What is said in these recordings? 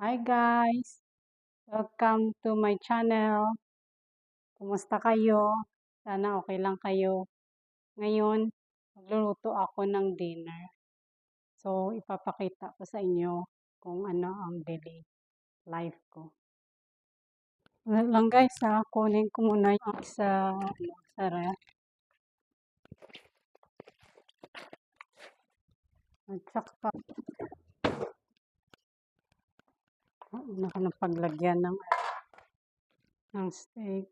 Hi guys! Welcome to my channel. Kumusta kayo? Sana okay lang kayo. Ngayon, magluluto ako ng dinner. So, ipapakita ko sa inyo kung ano ang daily life ko. Wala lang guys kunin ko muna yung sa ref. At saka, paglagyan ng steak.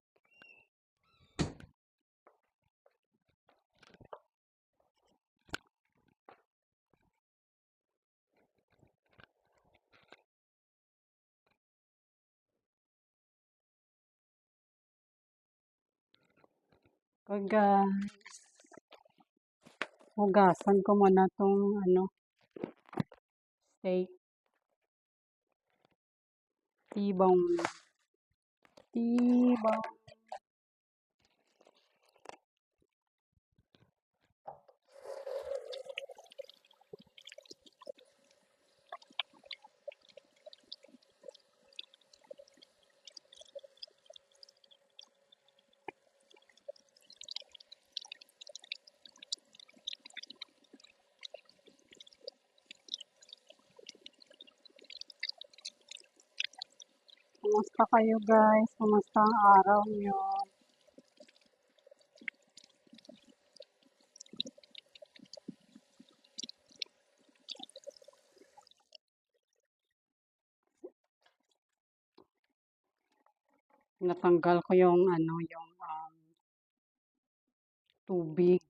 Guys, hugasan ko muna tong steak. Tibong. Kumusta kayo guys? Kumusta ang araw nyo? Natanggal ko yung tubig.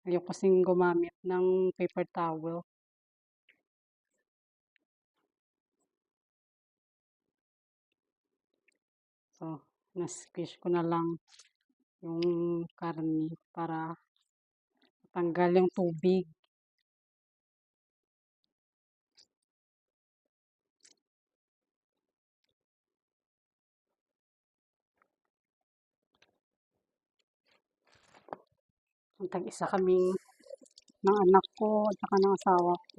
Ayoko kasing gumamit ng paper towel. So, na-squish ko na lang yung karne para tanggal yung tubig. Tag-isa kaming ng anak ko at saka ng asawa ko.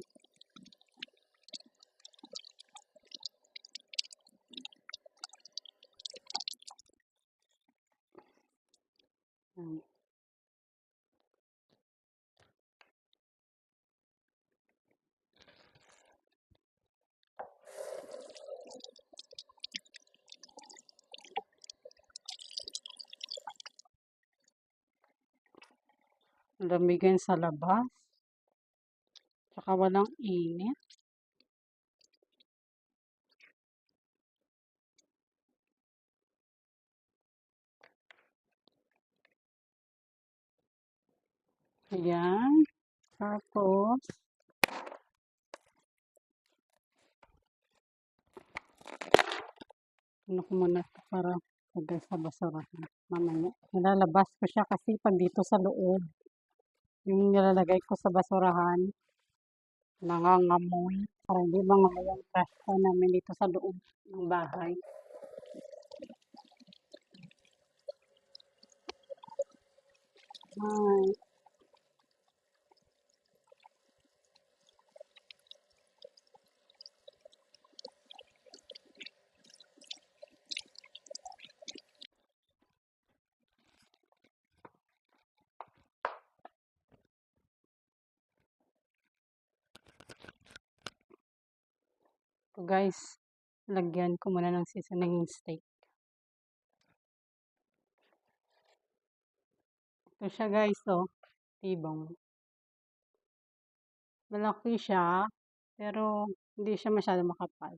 Lamigan sa labas. Saka walang init. Ayan. Tapos, ano ko muna para lagay sa basurahan. Mamaya. Nilalabas ko siya kasi pag dito sa loob. Yung nilalagay ko sa basurahan, nangangamoy. Para hindi mangamoy yung trash can namin dito sa loob ng bahay. Ay. So guys, lagyan ko muna ng seasoning yung steak. Ito siya guys, tibong. Malaki siya, pero hindi siya masyado makapal.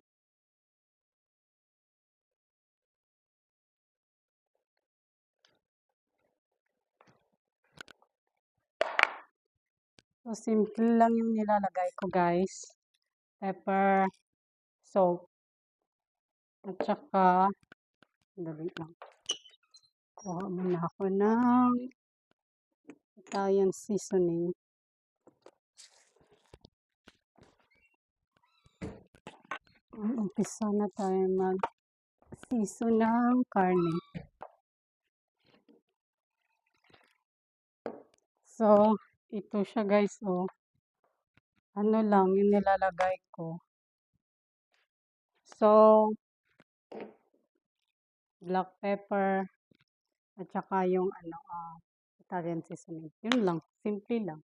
So simple lang yung nilalagay ko guys. Pepper, salt, at saka, dali lang. Kuha muna ako ng Italian seasoning. Umpisa na tayo mag-season ng karne. So, ito siya guys, ano lang yung nilalagay ko. salt, black pepper, at saka yung Italian seasoning. Yun lang, simple lang.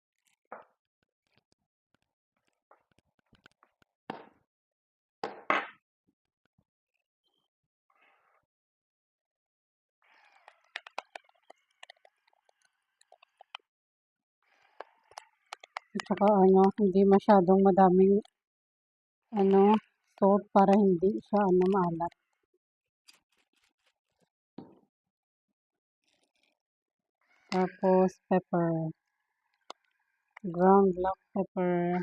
At saka hindi masyadong madaming salt para hindi siya maalat. Tapos pepper, ground black pepper.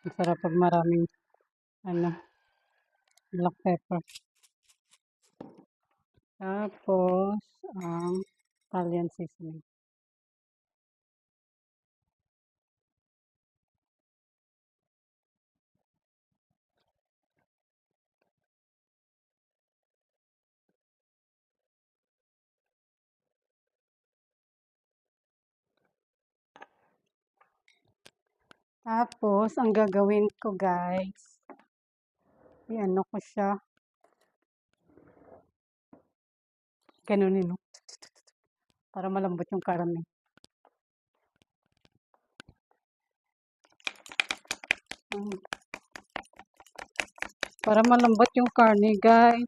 Masarap pag maraming black pepper. Tapos ang Italian seasoning. Tapos ang gagawin ko guys, ko siya. Ganunin mo. Para malambot yung karne. Para malambot yung karne guys.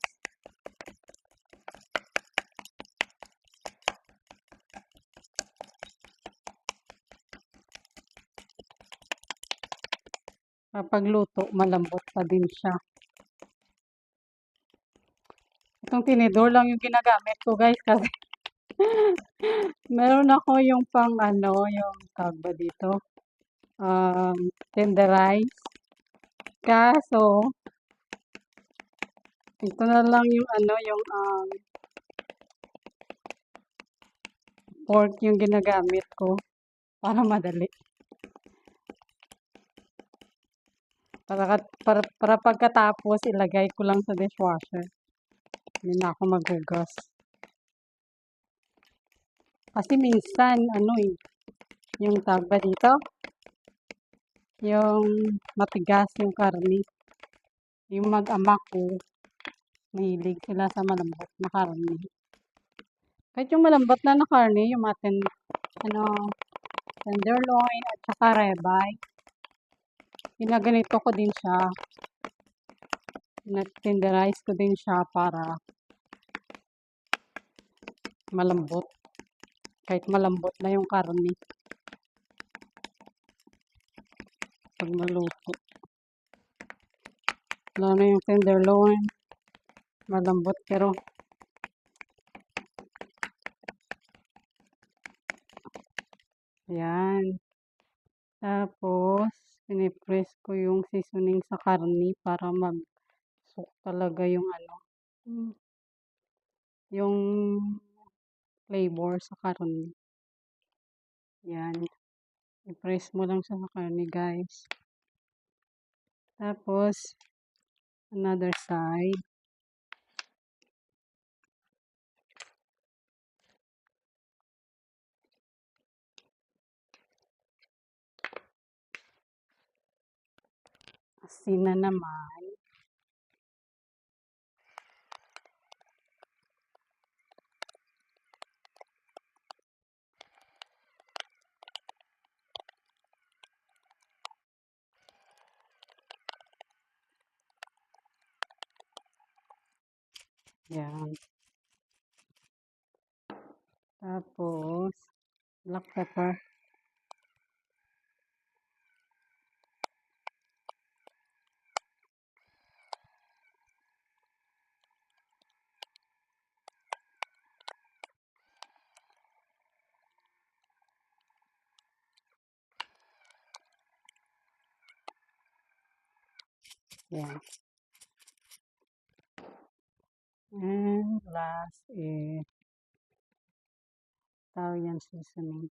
Kapag luto, malambot pa din siya. Itong tinidor lang yung ginagamit ko guys kasi meron ako yung pang yung tawag ba dito? Tenderize. Kaso, ito na lang yung yung pork yung ginagamit ko para madali. Para pagkatapos ilagay ko lang sa dishwasher. Hindi na ako maghugas. Kasi minsan, yung tawag ba dito? Yung matigas yung karne. Yung mag-ama ko, mahilig sila sa malambot na karne. Kahit yung malambot na karne, yung atin, tenderloin at saka ribeye. Ginaganito ko din siya. Tenderize ko din siya para malambot. Kahit malambot na yung karne. Pag maluto. Lalo na yung tenderloin. Malambot pero yan. Tapos, pinipress ko yung seasoning sa karne para mag-soak talaga yung yung flavor sa karne. Yan. I-press mo lang sa karne guys. Tapos, another side. Asin na naman. Yan. Tapos, black pepper. Yan. And last is Italian seasoning.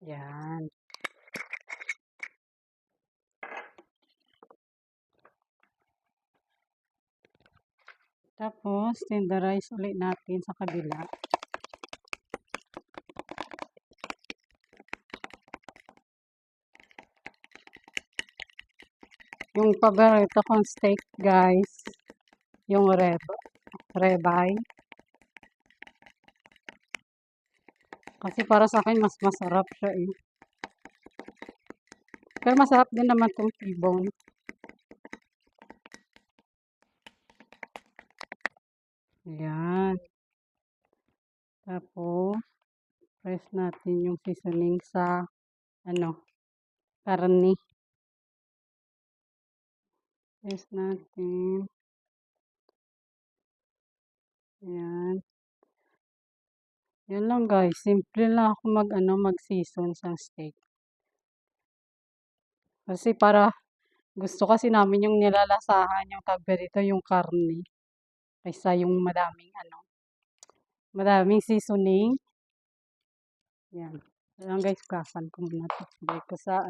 Yan. Tapos, tenderize ulit natin sa kabila. Yung paborito kong steak, guys, yung ribeye. Kasi para sa akin, mas masarap siya eh. Pero masarap din naman tong T-bone. Ayan. Tapos, press natin yung seasoning sa, karne. Press natin. Ayan. Yan lang guys. Simple lang ako mag-season sa steak. Kasi gusto kasi namin yung nilalasahan yung tagperito, yung karne. Kaysa yung madaming seasoning. Yan. Ayan guys, kasan ko muna ito. Balik ko sa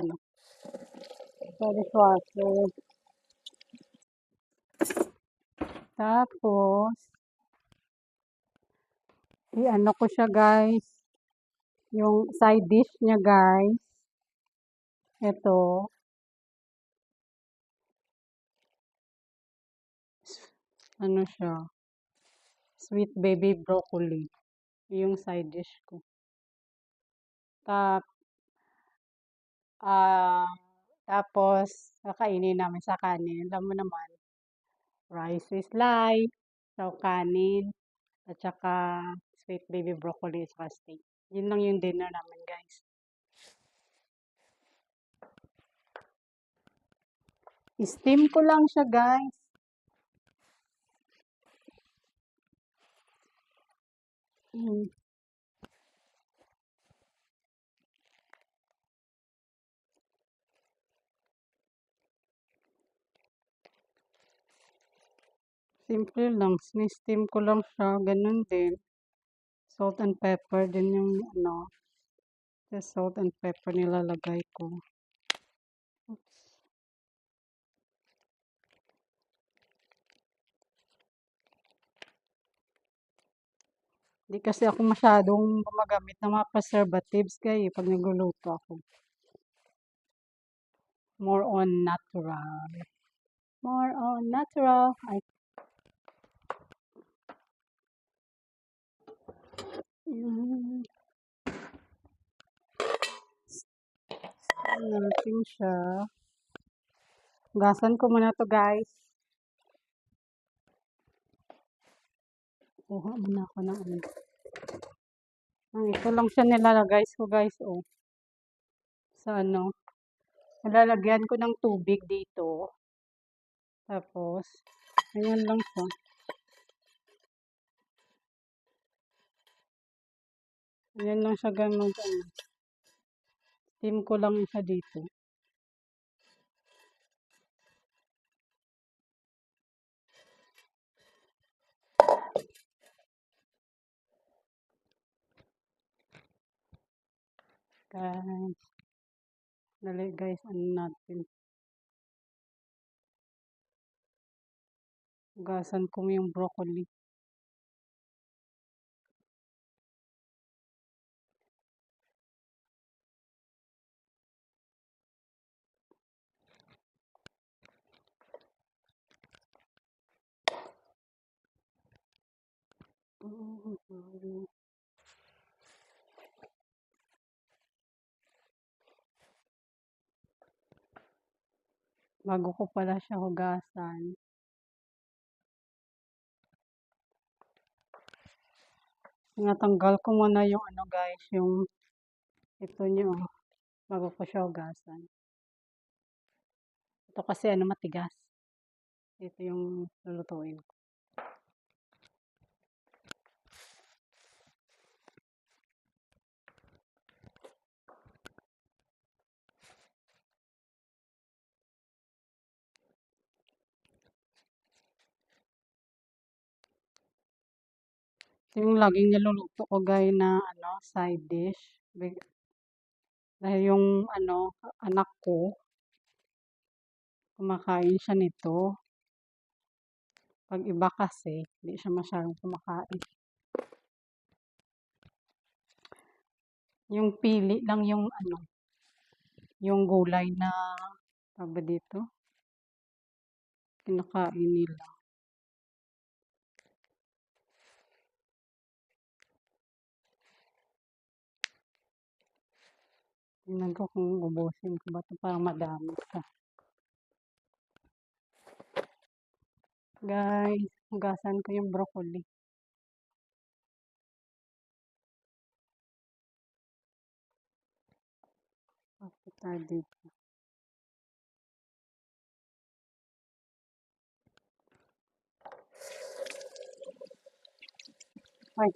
sa dishwasher. Tapos, ko siya guys. Yung side dish niya guys. Ito. Siya. Sweet baby broccoli. Yung side dish ko. Tap, tapos, kakainin namin sa kanin. Alam mo naman, rice with life, so kanin, at saka sweet baby broccoli at saka steak. Yun lang yung dinner namin, guys. Steam ko lang siya, guys. Simple lang. Steam ko lang siya. Ganun din. Salt and pepper din yung just salt and pepper nilalagay ko. Oops. Hindi kasi ako masyadong gumagamit ng mga preservatives kaya pag nagluluto ako. More on natural. More on natural. Natin siya. Gasan ko muna to guys. Kuha muna ako ng ito lang siya nilalagay ko guys. Sa nilalagyan ko ng tubig dito. Tapos, ayan lang siya. Ayan lang siya gamang Steam ko lang siya dito. Guys. Dali guys, natin. Hugasan ko yung broccoli. Bago ko pala siya hugasan. Natanggal ko muna yung guys, yung ito nyo, bago ko siya hugasan. Ito kasi matigas. Ito yung lulutuin ko. Ito yung laging niluluto ko guys na side dish. Dahil yung anak ko kumakain siya nito. Pag iba kasi, hindi siya masyadong kumakain. Yung pili lang yung ano, yung gulay na tawag ba dito, kinakain nila. Tingnan ko kung ubusin ko ba 'to, parang madami siya. Guys, hugasan ko yung broccoli. Bakit tayo dito? Ay,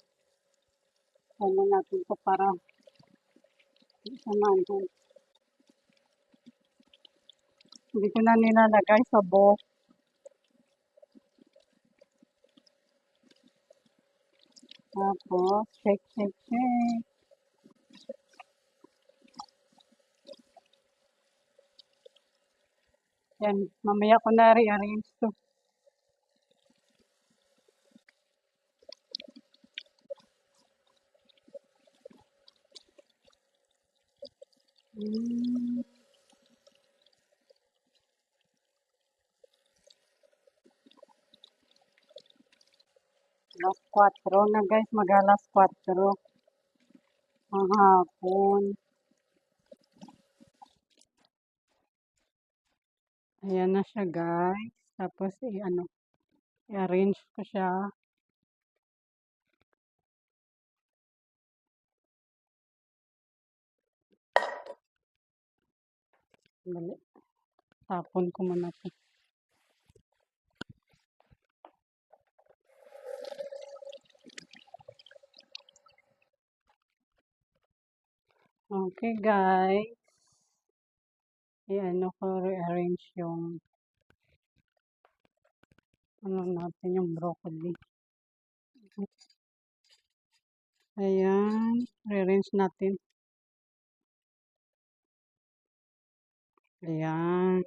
ano natin 'to para hindi siya maanghang. Hindi ko na nilalagay sa bowl. Tapos, shake, shake, shake. Yan, mamaya ko na rearrange 'to. Hmm, alas 4 na guys, mag-alas 4 ang hapon. Ayan na siya guys. Tapos, ano, i-arrange ko siya. Dali. Tapon ko muna 'to. Okay guys. I-ano ko, rearrange yung ano natin, yung broccoli. Ayan, rearrange natin. Ayan.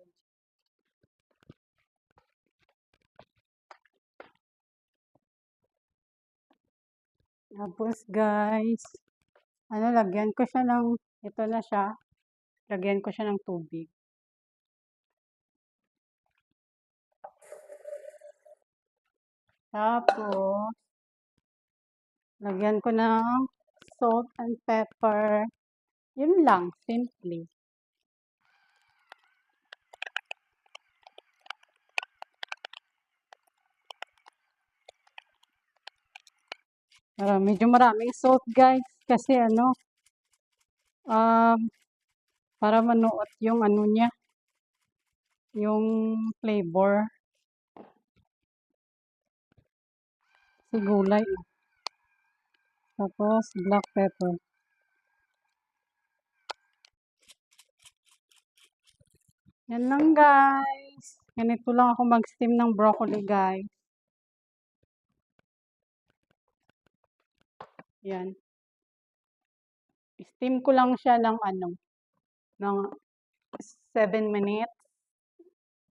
Tapos guys, ano, lagyan ko siya ng, ito na siya, lagyan ko siya ng tubig. Tapos, lagyan ko ng salt and pepper. Yun lang, simply. Medyo maraming salt guys, kasi ano, um, para manuot yung ano niya, yung flavor. Si gulay. Tapos, black pepper. Yan lang guys. Ganito lang ako mag-steam ng broccoli guys. Yan. Steam ko lang siya ng ano, ng 7 minutes.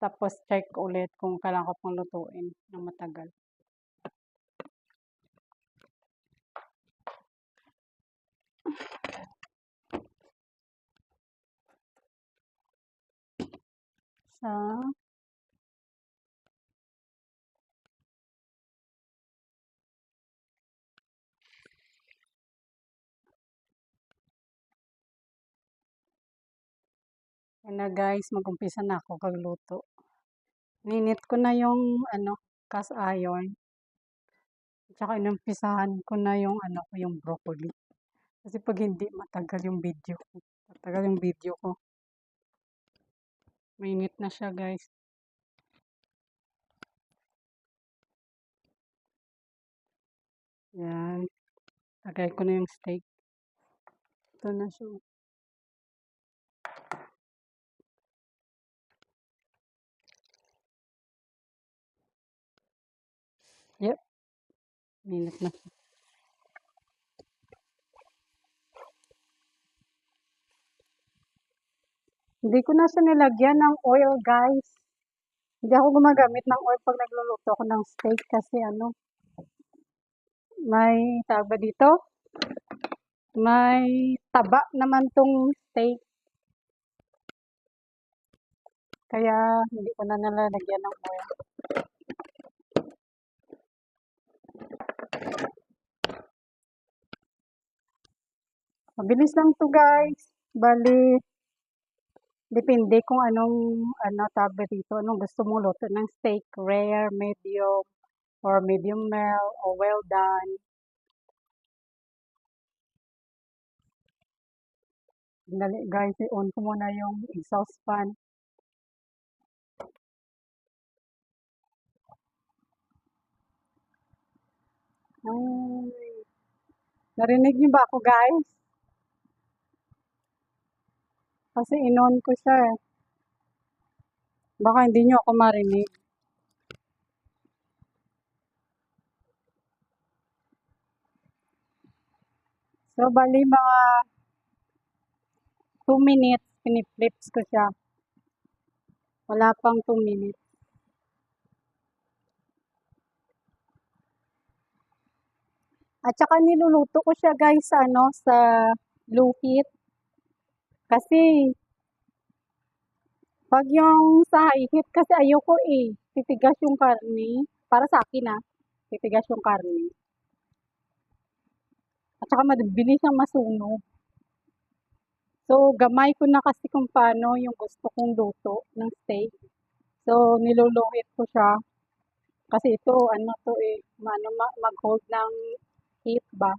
Tapos check ulit kung kailangan ko pang lutuin ng matagal. Sa Yan na guys, mag-umpisa na ako kagluto. Ninit ko na yung ano, cast iron. Tsaka inumpisahan ko na yung ano ko, yung broccoli. Kasi pag hindi, matagal yung video ko. Matagal yung video ko. Mainit na siya guys. Yan. Lagay ko na yung steak. Ito na siya. Yep. Mainit na siya. Hindi ko na siya nilagyan ng oil guys. Hindi ako gumagamit ng oil pag nagluluto ako ng steak kasi ano, may tawag ba dito? May taba naman tong steak. Kaya hindi ko na nalalagyan ng oil. Mabilis lang to guys. Bali, depende kung anong tawag ba dito, anong gusto mong luto ng steak, rare, medium, or medium well, or well done. Dali guys, i-on ko muna yung exhaust fan. Ay, narinig niyo ba ako guys? Kasi in-on ko siya eh. Baka hindi niyo ako marinig. So, bali mga 2 minutes, piniflips ko siya. Wala pang 2 minutes. At saka niluluto ko siya guys sa sa low heat. Kasi pag yung sa high heat kasi ayoko eh. Titigas yung karne. Para sa akin titigas yung karne. At saka mabilis siyang masunog. So, gamay ko na kasi kung paano yung gusto kong luto ng steak. So, niluluhit ko siya. Kasi ito, to eh, mag-hold ng heat ba?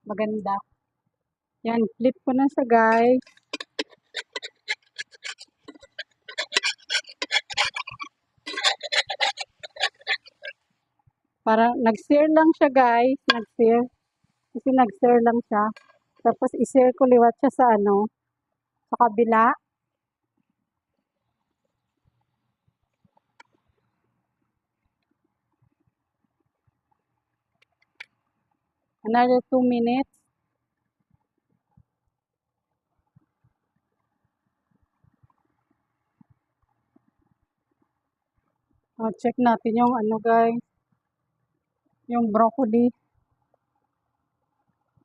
Maganda. Yan, flip ko na siya guys. Para nag-sear lang siya guys, nag-sear. Kasi nag-sear lang siya. Tapos i-sear ko liwat siya sa sa kabila. Another 2 minutes. Check natin yung guys, yung broccoli.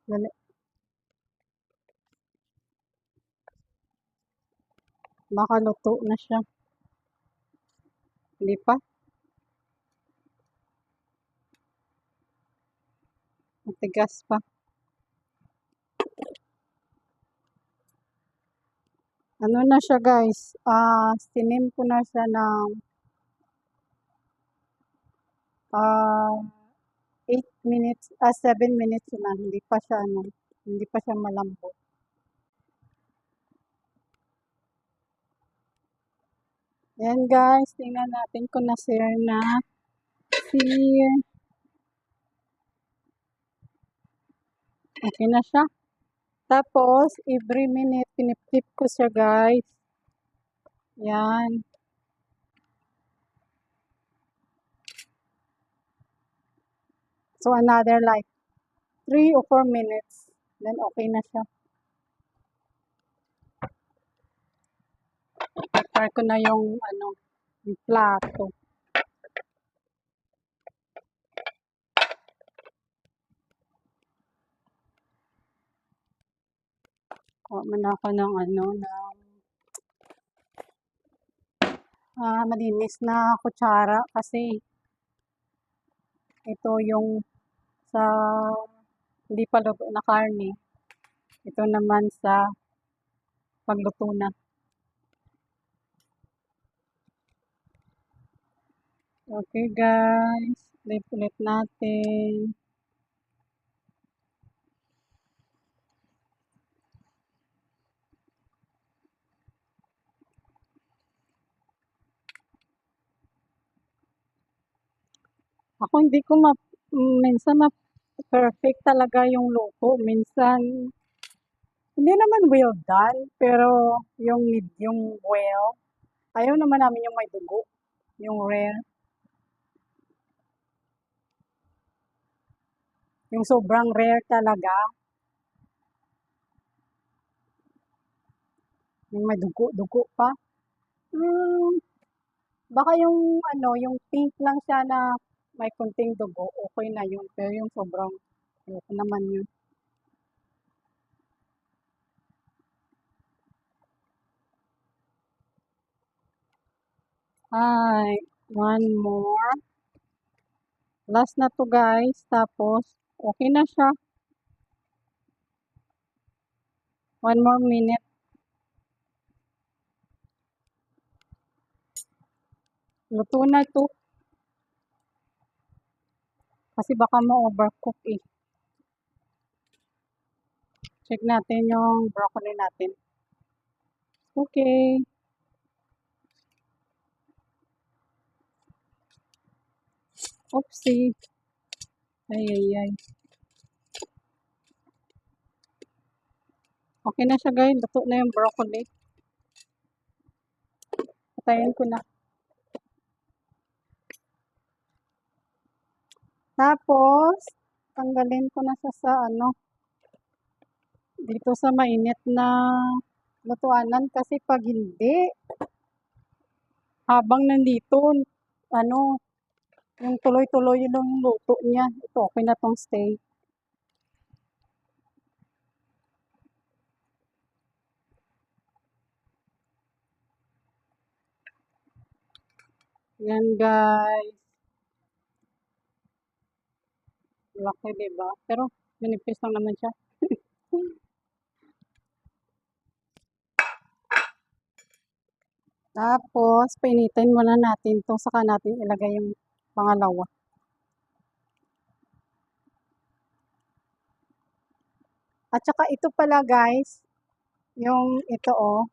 Dali. Baka luto na siya. Hindi pa. Matigas pa. Ano na siya guys, sinim ko na siya ng 8 minutes, 7 minutes na. Hindi pa siya hindi pa siya malambot. Ayan guys, tingnan natin kung na-sear na. Sear. Okay na siya. Tapos, every minute, pinip-flip ko siya guys. Yan. So, another like 3 or 4 minutes. Then, okay na siya. Prepare ko na yung yung plato. Kuha man ako ng malinis na kutsara kasi ito yung sa hindi pa luto na karne. Ito naman sa pagluto na. Okay guys, flip ulit natin. Ako hindi ko minsan perfect talaga yung luto. Minsan, hindi naman well done, pero yung medium well. Ayaw naman namin yung may dugo, yung rare. Yung sobrang rare talaga, yung may dugo-dugo pa. Hmm, Baka yung ano, yung pink lang siya na may konting dugo, okay na yun. Pero yung sobrang, ayoko naman yun. Ay, one more. Last na to guys. Tapos, okay na siya. One more minute. Luto na to. Kasi baka ma-overcook eh. Check natin yung broccoli natin. Okay. Oopsie. Ay, ay, ay. Okay na siya guys. Luto na yung broccoli. Patayin ko na. Tapos, tanggalin ko na siya sa ano, dito sa mainit na lutuanan kasi pag hindi, habang nandito, ano, yung tuloy-tuloy yung luto niya. Ito, okay na tong steak. Yan guys. Laki, diba? Pero, manipis lang naman siya. Tapos, painitin muna natin to saka natin ilagay yung pangalawa. At saka ito pala guys, yung ito oh,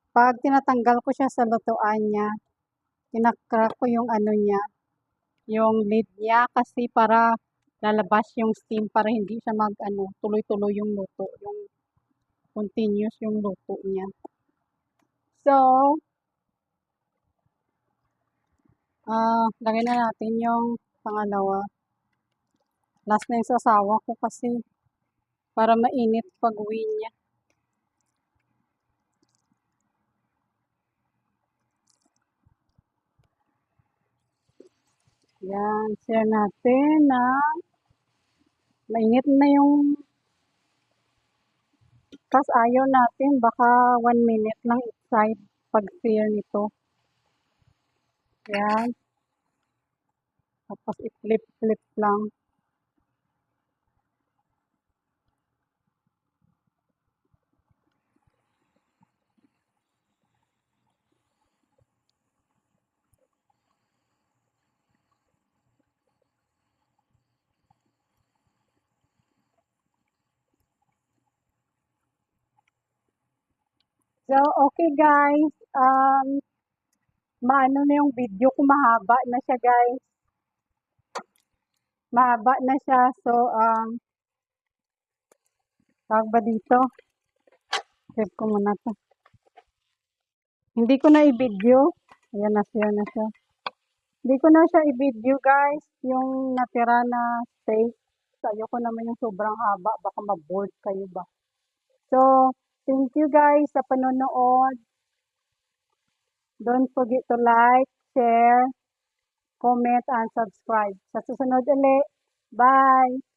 pag tinatanggal ko siya sa lutuan niya, kinakrak ko yung ano niya, yung lid niya kasi para lalabas yung steam para hindi siya mag ano, tuloy-tuloy yung luto, yung continuous yung luto niya. So, lagay na natin yung pangalawa. Last na yung sasawa ko kasi para mainit pag-uwi niya. Yan, share natin na mainit na yung tas ayaw natin baka 1 minute lang inside pag-sear nito. Yan, tapos i-flip-flip lang. So, okay guys, maano na yung video ko, mahaba na siya guys. Mahaba na siya. So, tawag ba dito? Save ko muna to. Hindi ko na i-video. Ayan na siya na siya. Hindi ko na siya i-video guys. Yung natira na steak. So, ayoko naman yung sobrang haba. Baka ma-bored kayo ba. So, thank you guys sa panonood. Don't forget to like, share, comment, and subscribe. Sa susunod ulit. Bye!